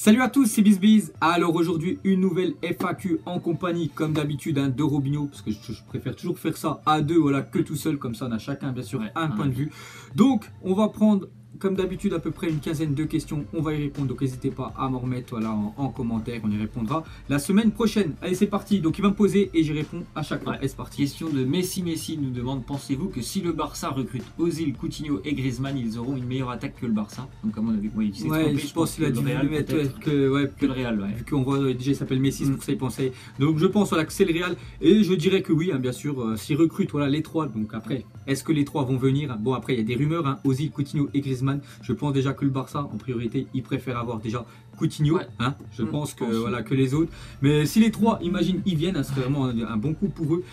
Salut à tous, c'est BizBiz. Alors aujourd'hui, une nouvelle FAQ en compagnie, comme d'habitude, de Robinho, parce que je préfère toujours faire ça à deux, voilà, que tout seul, comme ça on a chacun bien sûr un point de vue. Donc on va prendre, comme d'habitude, à peu près une quinzaine de questions, on va y répondre, donc n'hésitez pas à m'en remettre voilà, en commentaire, on y répondra la semaine prochaine. Allez, c'est parti, donc il va me poser et j'y réponds à chaque fois. Et c'est parti. Question de Messi nous demande, pensez-vous que si le Barça recrute Ozil, Coutinho et Griezmann, ils auront une meilleure attaque que le Barça? Donc à mon avis, oui, il s'est trompé, je pense qu'il a dû Real, mettre que le Real, vu qu'on voit déjà il s'appelle Messi, c'est pour ça il pensait. Donc je pense voilà, que c'est le Real et je dirais que oui, bien sûr, s'ils recrutent voilà, les trois, donc après, est-ce que les trois vont venir? Bon, après il y a des rumeurs, Ozil, Coutinho et Griezmann, je pense déjà que le Barça en priorité il préfère avoir déjà Coutinho, je pense que voilà que les autres, mais si les trois imagine ils viennent, ce serait vraiment un bon coup pour eux.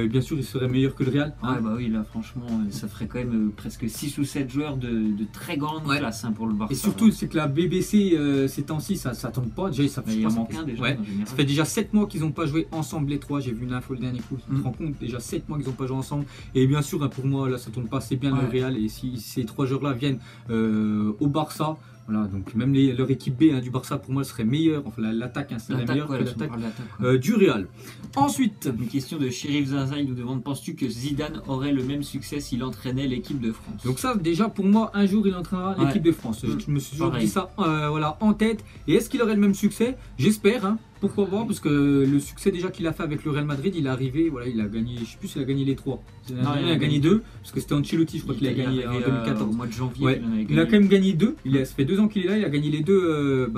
Bien sûr il serait meilleur que le Real. Bah oui, là franchement ça ferait quand même presque 6 ou 7 joueurs de très grande classe pour le Barça. Et surtout c'est que la BBC ces temps-ci ça tombe pas, déjà ça fait, il en manque un déjà, ça fait déjà 7 mois qu'ils n'ont pas joué ensemble les trois, j'ai vu une info le dernier coup, tu te rends compte, déjà 7 mois qu'ils n'ont pas joué ensemble, et bien sûr pour moi là ça tourne pas assez bien le Real, et si ces trois joueurs là viennent au Barça, voilà, donc même leur équipe B du Barça pour moi serait meilleure, enfin l'attaque serait meilleure que l'attaque du Real. Ensuite, une question de Chérif Zinza, il nous demande, penses-tu que Zidane aurait le même succès s'il entraînait l'équipe de France? Donc ça déjà pour moi un jour il entraînera l'équipe de France, je me suis toujours dit ça voilà, en tête, et est-ce qu'il aurait le même succès? J'espère, pourquoi pas, parce que le succès déjà qu'il a fait avec le Real Madrid, il est arrivé, voilà, il a gagné, je sais plus s'il a gagné les trois, il a gagné deux, parce que c'était Ancelotti, je crois qu'il a gagné en 2014. Au mois de janvier, il a quand même gagné deux, ça fait 2 ans qu'il est là, il a gagné les deux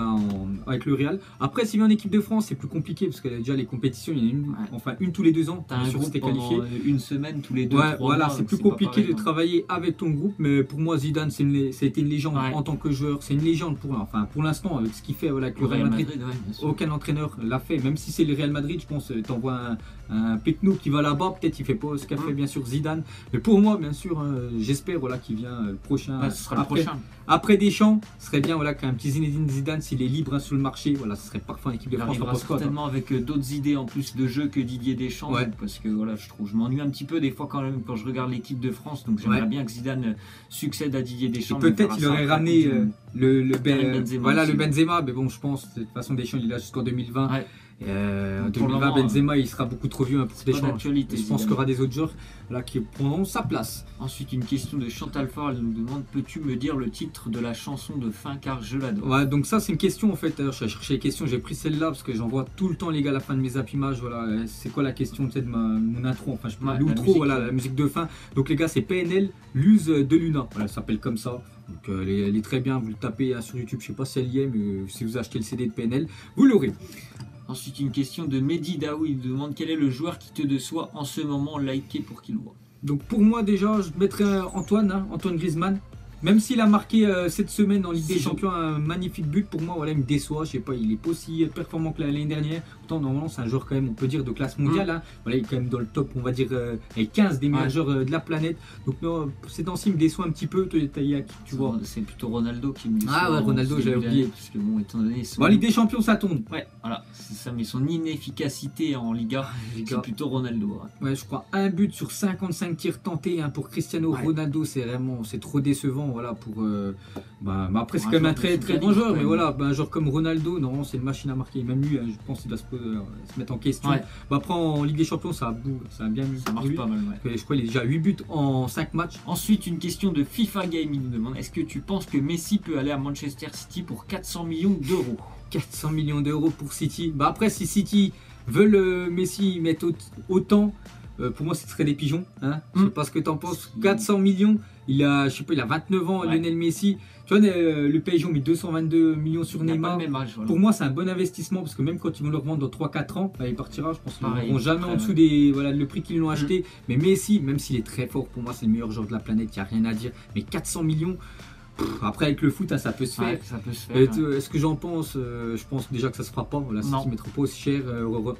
avec le Real. Après s'il vient en équipe de France c'est plus compliqué, parce que déjà les compétitions, il y en a une tous les 2 ans, t'as un groupe qualifié une semaine tous les 2 voilà, c'est plus compliqué de travailler avec ton groupe, mais pour moi Zidane ça a été une légende en tant que joueur, c'est une légende pour l'instant avec ce qu'il fait avec le Real Madrid, aucun entraîneur l'a fait, même si c'est le Real Madrid, je pense t'envoies un Pekno qui va là-bas, peut-être il fait pas ce qu'a fait bien sûr Zidane, mais pour moi bien sûr j'espère qu'il vient le prochain, ce sera le prochain. Après Deschamps, ce serait bien qu'un petit Zinedine Zidane s'il est libre sur le marché, voilà, ce serait parfait en équipe de France. Il arrivera certainement avec d'autres idées en plus de jeu que Didier Deschamps, parce que voilà, je m'ennuie un petit peu des fois quand même quand je regarde l'équipe de France, donc j'aimerais bien que Zidane succède à Didier Deschamps. Peut-être il aurait ramené le Benzema, mais bon je pense de toute façon Deschamps il est là jusqu'en 2020. En 2020, Benzema il sera beaucoup trop vieux pour Deschamps. Je pense qu'il y aura des autres joueurs qui prendront sa place. Ensuite, une question de Chantal Fort, elle nous demande, peux-tu me dire le titre de la chanson de fin car je l'adore? Donc ça c'est une question en fait, j'ai cherché les questions, j'ai pris celle-là parce que j'en vois tout le temps les gars à la fin de mes zappimages, voilà, c'est quoi la question de mon intro, enfin je peux l'outro, voilà, la musique de fin. Donc les gars c'est PNL, Luz de Luna, voilà, ça s'appelle comme ça. Donc elle est très bien, vous le tapez sur YouTube, je sais pas si elle y est, mais si vous achetez le CD de PNL, vous l'aurez. Ensuite, une question de Mehdi Daou, il demande quel est le joueur qui te déçoit en ce moment, liké pour qu'il voit. Donc pour moi déjà, je mettrais Antoine Griezmann. Même s'il a marqué cette semaine en Ligue des Champions un magnifique but, pour moi voilà, il me déçoit, je sais pas, il est pas aussi performant que l'année dernière. Pourtant normalement c'est un joueur quand même, on peut dire, de classe mondiale, Voilà, il est quand même dans le top, on va dire, les 15 des meilleurs joueurs de la planète. Donc non, ces temps-ci il me déçoit un petit peu, tu vois. C'est plutôt Ronaldo qui me déçoit. Ronaldo, j'avais oublié. Parce que bon, étant donné Ligue des Champions ça tourne. Voilà, c'est ça, mais son inefficacité en Liga, c'est plutôt Ronaldo. Je crois un but sur 55 tirs tentés pour Cristiano Ronaldo, c'est trop décevant, voilà, pour après c'est quand même un très bon joueur, mais voilà, un joueur comme Ronaldo, non, c'est une machine à marquer, même lui, je pense qu'il doit se mettre en question. Après en Ligue des Champions ça a bien mieux, ça marche pas mal, je crois qu'il a déjà 8 buts en 5 matchs. Ensuite, une question de FIFA Game, il nous demande, est-ce que tu penses que Messi peut aller à Manchester City pour 400 millions d'euros? 400 millions d'euros pour City, après si City veulent Messi mettre autant, pour moi ce serait des pigeons, je sais pas ce que t'en penses. 400 millions, il a 29 ans, Lionel Messi, tu vois, le PSG ont mis 222 millions sur Neymar. Pour moi c'est un bon investissement, parce que même quand ils vont le revendre dans 3-4 ans, il partira, je pense qu'ils ne vont jamais en dessous le prix qu'ils l'ont acheté. Mais Messi, même s'il est très fort, pour moi c'est le meilleur joueur de la planète, il n'y a rien à dire, mais 400 millions, après avec le foot ça peut se faire. Est-ce que j'en pense, je pense déjà que ça se fera pas, voilà, City ne mettra pas aussi cher,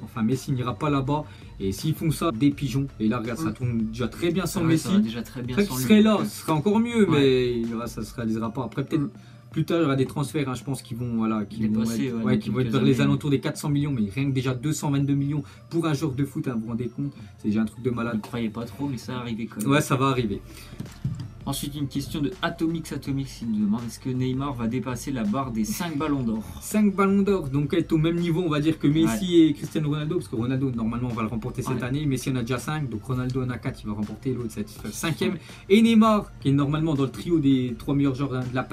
enfin Messi n'ira pas là-bas, et s'ils font ça, des pigeons, et là regarde ça tourne déjà très bien sans Messi, peut-être qu'il serait là, ce serait encore mieux, mais ça se réalisera pas. Après peut-être plus tard il y aura des transferts, je pense qu'ils vont être vers les alentours des 400 millions, mais rien que déjà 222 millions pour un joueur de foot, vous vous rendez compte, c'est déjà un truc de malade. Je ne croyais pas trop, mais ça va arriver quand même. Ouais, ça va arriver. Ensuite, une question de Atomix Atomix, il nous demande est-ce que Neymar va dépasser la barre des 5 ballons d'or? 5 ballons d'or, donc être au même niveau, on va dire, que Messi et Cristiano Ronaldo, parce que Ronaldo, normalement, on va le remporter cette année. Messi en a déjà 5, donc Ronaldo en a 4, il va remporter l'autre, cette 5e. Et Neymar, qui est normalement dans le trio des 3 meilleurs joueurs de la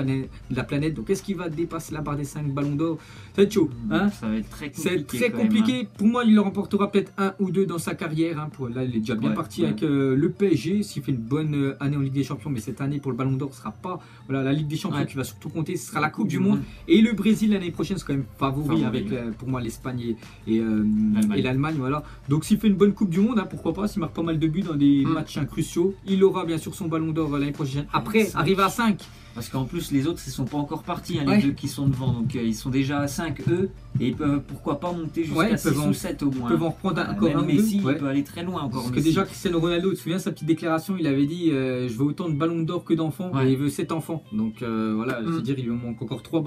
planète, donc est-ce qu'il va dépasser la barre des 5 ballons d'or? Ça va être chaud. Hein, ça va être très compliqué. C'est très compliqué. Même, hein. Pour moi, il le remportera peut-être 1 ou 2 dans sa carrière. Hein, là, il est déjà bien parti avec le PSG, s'il fait une bonne année en Ligue des Champions, mais cette année, pour le ballon d'or, ce sera pas la Ligue des Champions qui va surtout compter, ce sera la Coupe du Monde. Et le Brésil l'année prochaine, c'est quand même favori avec pour moi l'Espagne et l'Allemagne. Voilà. Donc s'il fait une bonne Coupe du Monde, hein, pourquoi pas, s'il marque pas mal de buts dans des matchs cruciaux, il aura bien sûr son ballon d'or l'année prochaine. Après, arriver à 5. Parce qu'en plus, les autres, ils sont pas encore partis, hein, les deux qui sont devant. Donc, ils sont déjà à 5, eux. Et ils peuvent, pourquoi pas, monter jusqu'à 6 ou 7 au moins. Ils peuvent en reprendre encore un Messi, ou deux. Il peut aller très loin encore. Parce que déjà, Cristiano Ronaldo, tu te souviens, sa petite déclaration, il avait dit je veux autant de ballons d'or que d'enfants. Et il veut 7 enfants. Donc, voilà, je veux dire, il lui manque encore 3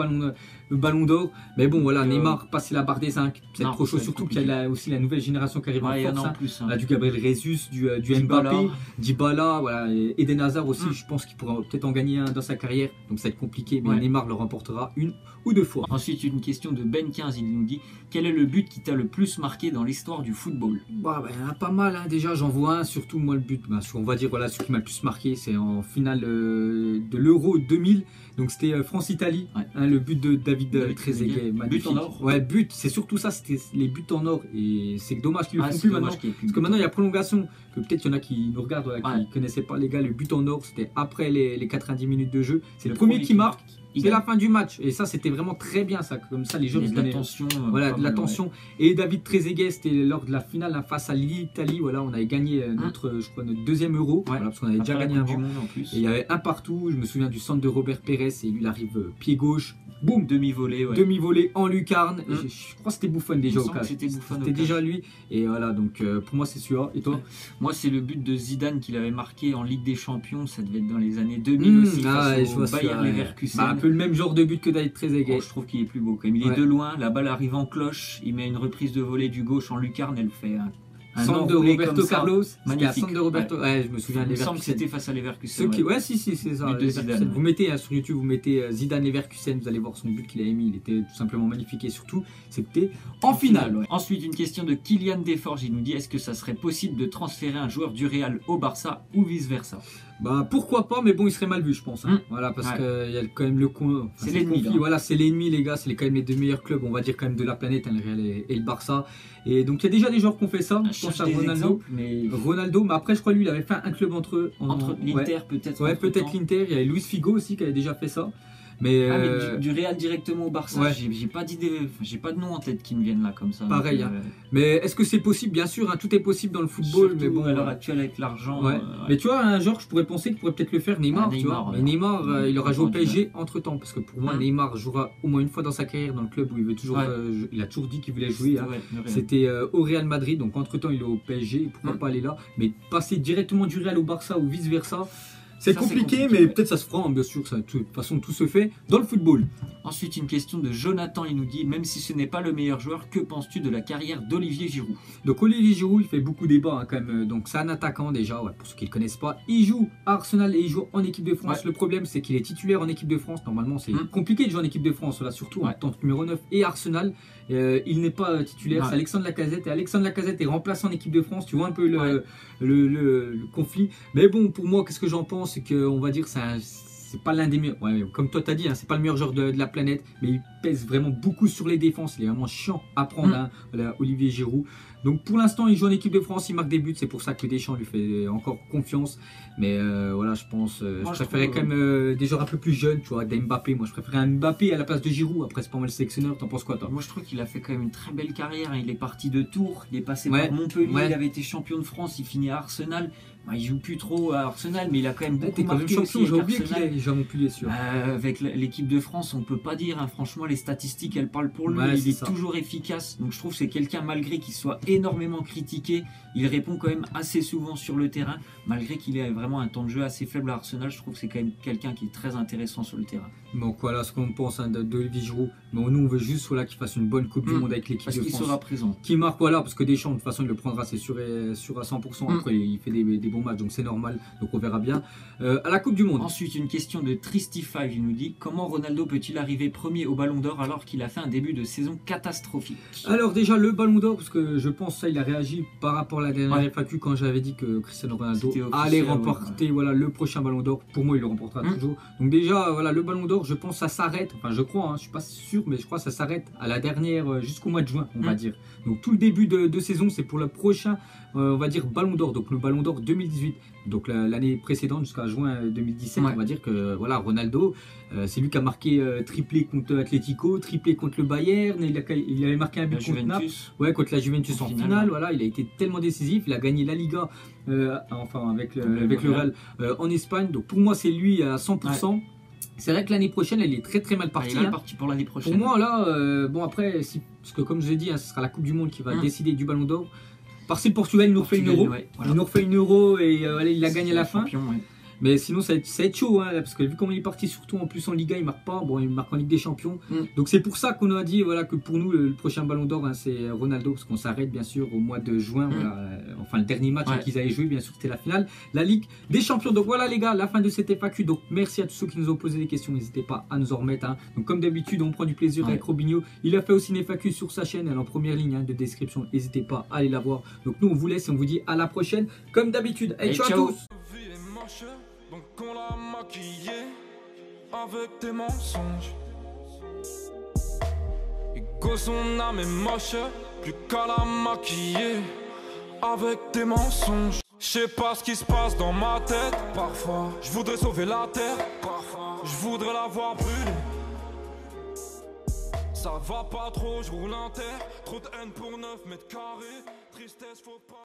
ballons d'or. Mais bon, voilà, Neymar, passer la barre des 5. C'est trop chaud, surtout qu'il y a aussi la nouvelle génération qui arrive en force. Là, du Gabriel Jesus, du Mbappé, Dybala, voilà, et Eden Hazard aussi. Je pense qu'il pourra peut-être en gagner un dans sa carrière. Donc, ça va être compliqué, mais Neymar le remportera 1 ou 2 fois. Ensuite, une question de Ben15, il nous dit quel est le but qui t'a le plus marqué dans l'histoire du football? Il y en a pas mal, hein. Déjà j'en vois un, surtout moi le but, on va dire voilà, ce qui m'a le plus marqué, c'est en finale de l'Euro 2000, donc c'était France-Italie, hein, le but de David Trezeguet, but en or. Ouais, but, c'est surtout ça, c'était les buts en or, et c'est dommage qu'ils le font plus maintenant, parce que maintenant il y a prolongation, que peut-être il y en a qui nous regardent, qui ne connaissaient pas les gars, le but en or, c'était après les 90 minutes de jeu, c'est le premier qui marque. C'est la fin du match, et ça c'était vraiment très bien, ça, comme ça les joueurs de l'attention, de l'attention. Et David Trezeguet, c'était lors de la finale face à l'Italie, voilà, on avait gagné notre 2e Euro, parce qu'on avait déjà gagné un du monde en plus. Et il y avait un partout, je me souviens du centre de Robert Pérez, et lui il arrive pied gauche, boum, demi-volée en lucarne. Je crois que c'était Buffon déjà au cas. C'était déjà lui, et voilà, donc pour moi c'est celui-là. Et toi? Moi c'est le but de Zidane qu'il avait marqué en Ligue des Champions, ça devait être dans les années 2000 aussi, face au Bayer Leverkusen. Un peu le même genre de but que David Trezeguet. Je trouve qu'il est plus beau quand même. Il est de loin, la balle arrive en cloche, il met une reprise de volée du gauche en lucarne, elle fait un centre de Roberto Carlos. Magnifique. Centre de Roberto. Je me souviens. Il me semble que c'était face à Leverkusen. Si, c'est ça. Vous mettez sur YouTube, vous mettez Zidane Leverkusen, vous allez voir son but qu'il a émis. Il était tout simplement magnifique, et surtout, c'était en finale. Ensuite, une question de Kylian Desforges. Il nous dit est-ce que ça serait possible de transférer un joueur du Real au Barça ou vice versa? Pourquoi pas, mais bon, il serait mal vu, je pense. Voilà, parce qu'il y a quand même c'est l'ennemi. Voilà, c'est l'ennemi, les gars. C'est quand même les 2 meilleurs clubs, on va dire, quand même de la planète, le Real et le Barça. Et donc, il y a déjà des joueurs qui ont fait ça. Je pense à Ronaldo. Ronaldo, mais après, je crois lui, il avait fait un club entre eux. Entre l'Inter, peut-être. Ouais, peut-être l'Inter. Il y avait Luis Figo aussi qui avait déjà fait ça. Mais du Real directement au Barça, j'ai pas d'idée, j'ai pas de nom en tête qui me viennent là comme ça. Pareil. Mais est-ce que c'est possible? Bien sûr, tout est possible dans le football. Surtout mais bon, à l'heure actuelle avec l'argent. Mais tu vois, un joueur, je pourrais penser qu'il pourrait peut-être le faire, Neymar. Tu vois. Mais Neymar, il aura joué au PSG entre temps, parce que pour moi, Neymar jouera au moins une fois dans sa carrière dans le club où il veut toujours. Il a toujours dit qu'il voulait jouer. C'était au Real Madrid, donc entre temps, il est au PSG. Pourquoi pas aller là? Mais passer directement du Real au Barça ou vice versa. C'est compliqué, mais peut-être ça se fera, bien sûr. De toute façon, tout se fait dans le football. Ensuite, une question de Jonathan, il nous dit même si ce n'est pas le meilleur joueur, que penses-tu de la carrière d'Olivier Giroud? Donc, Olivier Giroud, il fait beaucoup débat quand même. Donc, c'est un attaquant déjà, pour ceux qui ne le connaissent pas. Il joue à Arsenal et il joue en équipe de France. Le problème, c'est qu'il est titulaire en équipe de France. Normalement, c'est compliqué de jouer en équipe de France, là, surtout en tant que numéro 9 et Arsenal. Il n'est pas titulaire, c'est Alexandre Lacazette. Et Alexandre Lacazette est remplaçant en équipe de France. Tu vois un peu le conflit. Mais bon, pour moi, qu'est-ce que j'en pense? C'est qu'on va dire c'est pas l'un des meilleurs. Comme toi t'as dit, c'est pas le meilleur joueur de la planète, mais il pèse vraiment beaucoup sur les défenses. Il est vraiment chiant à prendre, Olivier Giroud. Donc pour l'instant, il joue en équipe de France, il marque des buts. C'est pour ça que Deschamps lui fait encore confiance. Mais voilà, je pense, je préférais quand même des joueurs un peu plus jeunes, tu vois, d'Mbappé. Moi, je préférais un Mbappé à la place de Giroud. Après, c'est pas mal le sélectionneur. T'en penses quoi, toi? Moi, je trouve qu'il a fait quand même une très belle carrière. Il est parti de Tours, il est passé par Montpellier, il avait été champion de France, il finit à Arsenal. Il joue plus trop à Arsenal, mais il a quand même beaucoup marqué aussi. J'ai oublié qu'il est déjà Montpellier, sûr. Avec l'équipe de France, on peut pas dire. Franchement, les statistiques, elles parlent pour lui. Il est toujours efficace. Donc, je trouve que c'est quelqu'un, malgré qu'il soit énormément critiqué, il répond quand même assez souvent sur le terrain, malgré qu'il ait vraiment un temps de jeu assez faible à Arsenal. Je trouve que c'est quand même quelqu'un qui est très intéressant sur le terrain. Donc voilà ce qu'on pense hein, d'Olivier Giroud. Mais nous on veut juste voilà, qu'il fasse une bonne Coupe du Monde avec l'équipe de France. Parce qu'il sera présent. Qui marque, voilà, parce que Deschamps, de toute façon, il le prendra, c'est sûr, sûr à 100%. Après, il fait des bons matchs, donc c'est normal. Donc on verra bien. À la Coupe du Monde. Ensuite, une question de Tristify, il nous dit comment Ronaldo peut-il arriver premier au Ballon d'Or alors qu'il a fait un début de saison catastrophique? Alors déjà, le Ballon d'Or, parce que je pense ça, il a réagi par rapport à la dernière FAQ quand j'avais dit que Cristiano Ronaldo allait remporter voilà, le prochain Ballon d'Or. Pour moi, il le remportera toujours. Donc déjà, voilà, le Ballon d'Or, je pense ça s'arrête, enfin je crois, hein, je suis pas sûr, mais je crois que ça s'arrête à la dernière, jusqu'au mois de juin, on va dire. Donc tout le début de saison, c'est pour le prochain, on va dire, Ballon d'Or, donc le Ballon d'Or 2018. Donc l'année précédente, jusqu'à juin 2017, on va dire que voilà, Ronaldo, c'est lui qui a marqué triplé contre Atlético, triplé contre le Bayern, il avait marqué un but contre Naples, contre la Juventus en finale, voilà, il a été tellement décisif, il a gagné la Liga, enfin avec le Real en Espagne, donc pour moi c'est lui à 100%. C'est vrai que l'année prochaine, elle est très très mal partie. Elle est partie pour l'année prochaine. Pour moi, là, bon après, parce que comme je l'ai dit, hein, ce sera la Coupe du Monde qui va décider du Ballon d'Or. Parce que le Portugal, il nous refait une euro. Il nous refait une euro et allez, il la gagne à la fin. Mais sinon, ça va être chaud, hein, parce que vu comment il est parti, surtout en plus en Liga, il marque pas. Bon, il marque en Ligue des Champions. Donc c'est pour ça qu'on a dit voilà, que pour nous, le prochain Ballon d'Or, hein, c'est Ronaldo, parce qu'on s'arrête bien sûr au mois de juin. Voilà, enfin, le dernier match qu'ils avaient joué, bien sûr, c'était la finale. La Ligue des Champions. Donc voilà, les gars, la fin de cette FAQ. Donc merci à tous ceux qui nous ont posé des questions. N'hésitez pas à nous en remettre. Hein. Donc comme d'habitude, on prend du plaisir avec Robinho. Il a fait aussi une FAQ sur sa chaîne, elle est en première ligne de description. N'hésitez pas à aller la voir. Donc nous, on vous laisse et on vous dit à la prochaine, comme d'habitude. Hey, ciao à tous. Donc on l'a maquillé avec des mensonges. Et que son âme est moche, plus qu'à la maquiller avec des mensonges. Je sais pas ce qui se passe dans ma tête. Parfois, je voudrais sauver la terre. Parfois, je voudrais la voir brûler. Ça va pas trop, je roule un terre. Trop de haine pour 9 mètres carrés. Tristesse, faut pas.